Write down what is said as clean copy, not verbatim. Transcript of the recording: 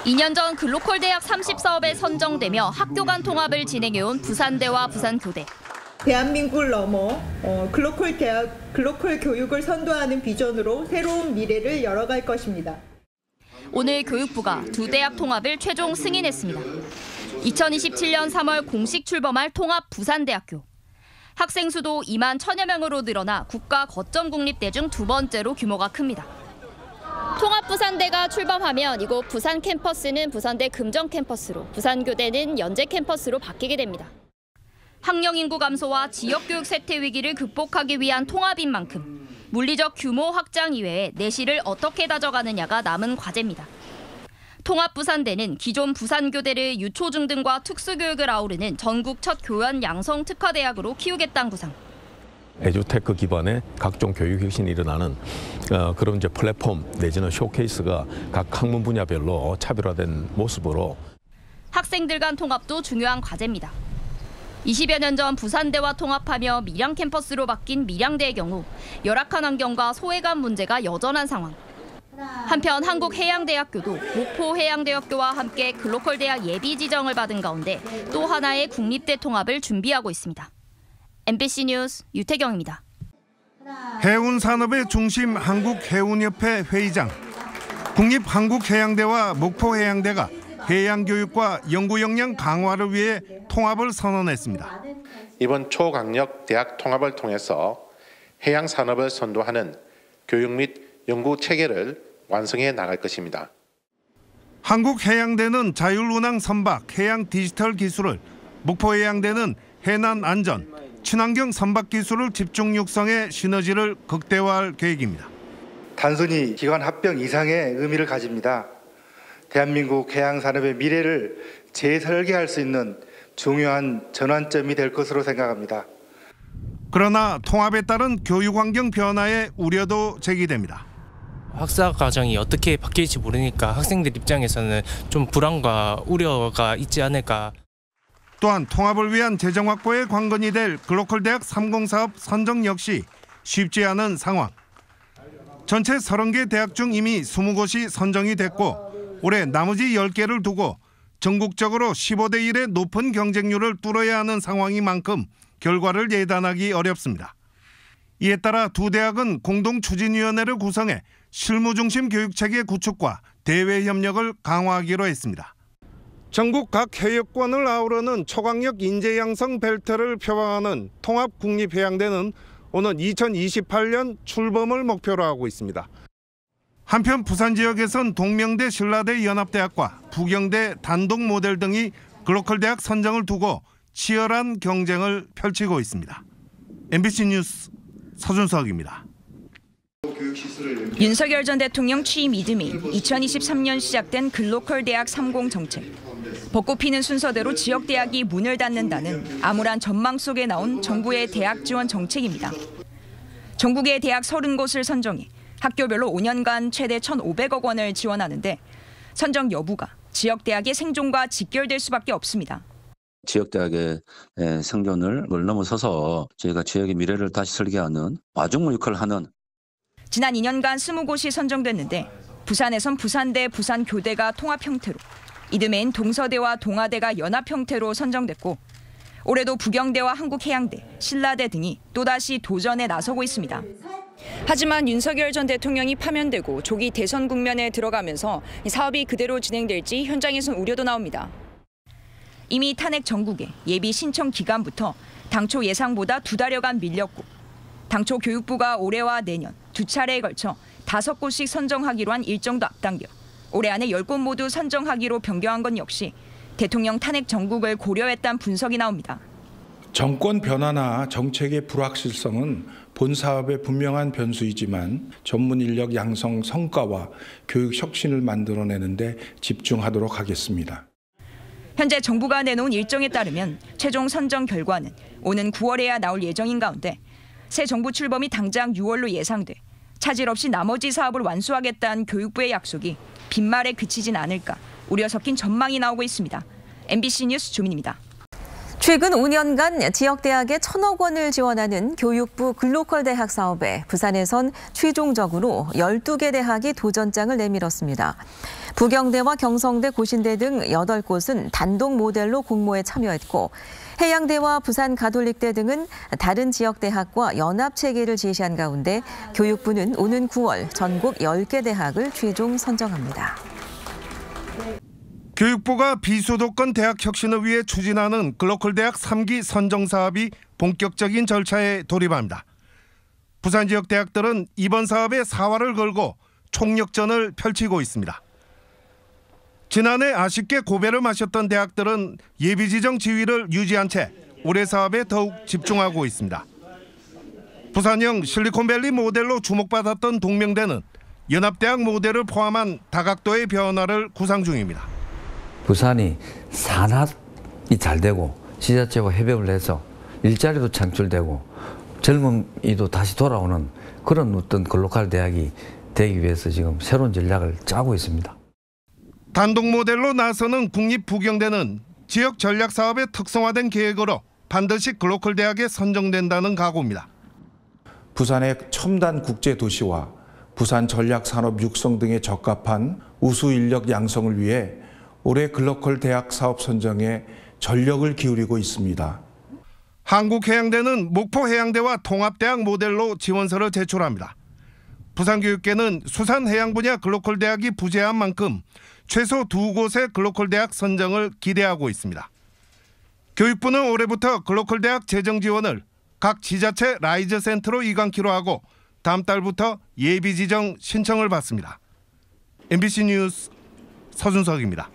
2년 전 글로컬 대학 30사업에 선정되며 학교 간 통합을 진행해온 부산대와 부산교대. 대한민국을 넘어 글로컬 교육을 선도하는 비전으로 새로운 미래를 열어갈 것입니다. 오늘 교육부가 두 대학 통합을 최종 승인했습니다. 2027년 3월 공식 출범할 통합 부산대학교. 학생 수도 2만 1,000여 명으로 늘어나 국가 거점 국립대 중 두 번째로 규모가 큽니다. 통합 부산대가 출범하면 이곳 부산 캠퍼스는 부산대 금정 캠퍼스로, 부산교대는 연제 캠퍼스로 바뀌게 됩니다. 학령 인구 감소와 지역교육 쇠퇴 위기를 극복하기 위한 통합인 만큼 물리적 규모 확장 이외에 내실을 어떻게 다져가느냐가 남은 과제입니다. 통합 부산대는 기존 부산교대를 유초중 등과 특수교육을 아우르는 전국 첫 교연 양성 특화대학으로 키우겠다는 구상. 에듀테크 기반의 각종 교육 혁신이 일어나는 그런 이제 플랫폼 내지는 쇼케이스가 각 학문 분야별로 차별화된 모습으로 학생들 간 통합도 중요한 과제입니다. 20여 년 전 부산대와 통합하며 밀양 캠퍼스로 바뀐 밀양대의 경우 열악한 환경과 소외감 문제가 여전한 상황. 한편 한국해양대학교도 목포해양대학교와 함께 글로컬 대학 예비 지정을 받은 가운데 또 하나의 국립대 통합을 준비하고 있습니다. MBC 뉴스 유태경입니다. 해운산업의 중심 한국해운협회 회의장. 국립한국해양대와 목포해양대가 해양교육과 연구 역량 강화를 위해 통합을 선언했습니다. 이번 초강력 대학 통합을 통해서 해양 산업을 선도하는 교육 및 연구 체계를 완성해 나갈 것입니다. 한국해양대는 자율운항 선박, 해양 디지털 기술을, 목포해양대는 해난 안전, 친환경 선박 기술을 집중 육성해 시너지를 극대화할 계획입니다. 단순히 기관 합병 이상의 의미를 가집니다. 대한민국 해양산업의 미래를 재설계할 수 있는 중요한 전환점이 될 것으로 생각합니다. 그러나 통합에 따른 교육 환경 변화에 우려도 제기됩니다. 학사 과정이 어떻게 바뀔지 모르니까 학생들 입장에서는 좀 불안과 우려가 있지 않을까. 또한 통합을 위한 재정 확보에 관건이 될 글로컬 대학 30사업 선정 역시 쉽지 않은 상황. 전체 30개 대학 중 이미 20곳이 선정이 됐고 올해 나머지 10개를 두고 전국적으로 15대 1의 높은 경쟁률을 뚫어야 하는 상황인 만큼 결과를 예단하기 어렵습니다. 이에 따라 두 대학은 공동추진위원회를 구성해 실무중심 교육체계 구축과 대외 협력을 강화하기로 했습니다. 전국 각 해역권을 아우르는 초강력 인재 양성 벨트를 표방하는 통합국립해양대는 오는 2028년 출범을 목표로 하고 있습니다. 한편 부산 지역에선 동명대 신라대 연합대학과 부경대 단독 모델 등이 글로컬 대학 선정을 두고 치열한 경쟁을 펼치고 있습니다. MBC 뉴스 서준석입니다. 윤석열 전 대통령 취임 이듬해인 2023년 시작된 글로컬 대학 30 정책. 벚꽃 피는 순서대로 지역 대학이 문을 닫는다는 암울한 전망 속에 나온 정부의 대학 지원 정책입니다. 전국의 대학 30곳을 선정해 학교별로 5년간 최대 1,500억 원을 지원하는데 선정 여부가 지역 대학의 생존과 직결될 수밖에 없습니다. 지역대학의 생존을 넘어서서 저희가 지역의 미래를 다시 설계하는 마중물 역할을 하는. 지난 2년간 20곳이 선정됐는데 부산에선 부산대, 부산교대가 통합 형태로, 이듬해인 동서대와 동아대가 연합 형태로 선정됐고 올해도 부경대와 한국해양대, 신라대 등이 또다시 도전에 나서고 있습니다. 하지만 윤석열 전 대통령이 파면되고 조기 대선 국면에 들어가면서 사업이 그대로 진행될지 현장에선 우려도 나옵니다. 이미 탄핵 전국에 예비 신청 기간부터 당초 예상보다 2달여간 밀렸고 당초 교육부가 올해와 내년 두 차례에 걸쳐 5곳씩 선정하기로 한 일정도 앞당겨 올해 안에 10곳 모두 선정하기로 변경한 건 역시 대통령 탄핵 전국을 고려했다는 분석이 나옵니다. 정권 변화나 정책의 불확실성은 본 사업의 분명한 변수이지만 전문 인력 양성 성과와 교육 혁신을 만들어내는 데 집중하도록 하겠습니다. 현재 정부가 내놓은 일정에 따르면 최종 선정 결과는 오는 9월에야 나올 예정인 가운데 새 정부 출범이 당장 6월로 예상돼 차질 없이 나머지 사업을 완수하겠다는 교육부의 약속이 빈말에 그치진 않을까 우려 섞인 전망이 나오고 있습니다. MBC 뉴스 조민입니다. 최근 5년간 지역대학에 1,000억 원을 지원하는 교육부 글로컬 대학 사업에 부산에선 최종적으로 12개 대학이 도전장을 내밀었습니다. 부경대와 경성대, 고신대 등 8곳은 단독 모델로 공모에 참여했고 해양대와 부산 가톨릭대 등은 다른 지역대학과 연합체계를 제시한 가운데 교육부는 오는 9월 전국 10개 대학을 최종 선정합니다. 교육부가 비수도권 대학 혁신을 위해 추진하는 글로컬 대학 3기 선정 사업이 본격적인 절차에 돌입합니다. 부산 지역 대학들은 이번 사업에 사활을 걸고 총력전을 펼치고 있습니다. 지난해 아쉽게 고배를 마셨던 대학들은 예비 지정 지위를 유지한 채 올해 사업에 더욱 집중하고 있습니다. 부산형 실리콘밸리 모델로 주목받았던 동명대는 연합대학 모델을 포함한 다각도의 변화를 구상 중입니다. 부산이 산업이 잘 되고 지자체와 협업을 해서 일자리도 창출되고 젊은이도 다시 돌아오는 그런 어떤 글로컬 대학이 되기 위해서 지금 새로운 전략을 짜고 있습니다. 단독 모델로 나서는 국립부경대는 지역 전략 사업의 특성화된 계획으로 반드시 글로컬 대학에 선정된다는 각오입니다. 부산의 첨단 국제 도시와 부산 전략 산업 육성 등에 적합한 우수 인력 양성을 위해 올해 글로컬 대학 사업 선정에 전력을 기울이고 있습니다. 한국해양대는 목포해양대와 통합대학 모델로 지원서를 제출합니다. 부산교육계는 수산해양 분야 글로컬 대학이 부재한 만큼 최소 2곳의 글로컬 대학 선정을 기대하고 있습니다. 교육부는 올해부터 글로컬 대학 재정 지원을 각 지자체 라이즈 센터로 이관키로 하고 다음 달부터 예비 지정 신청을 받습니다. MBC 뉴스 서준석입니다.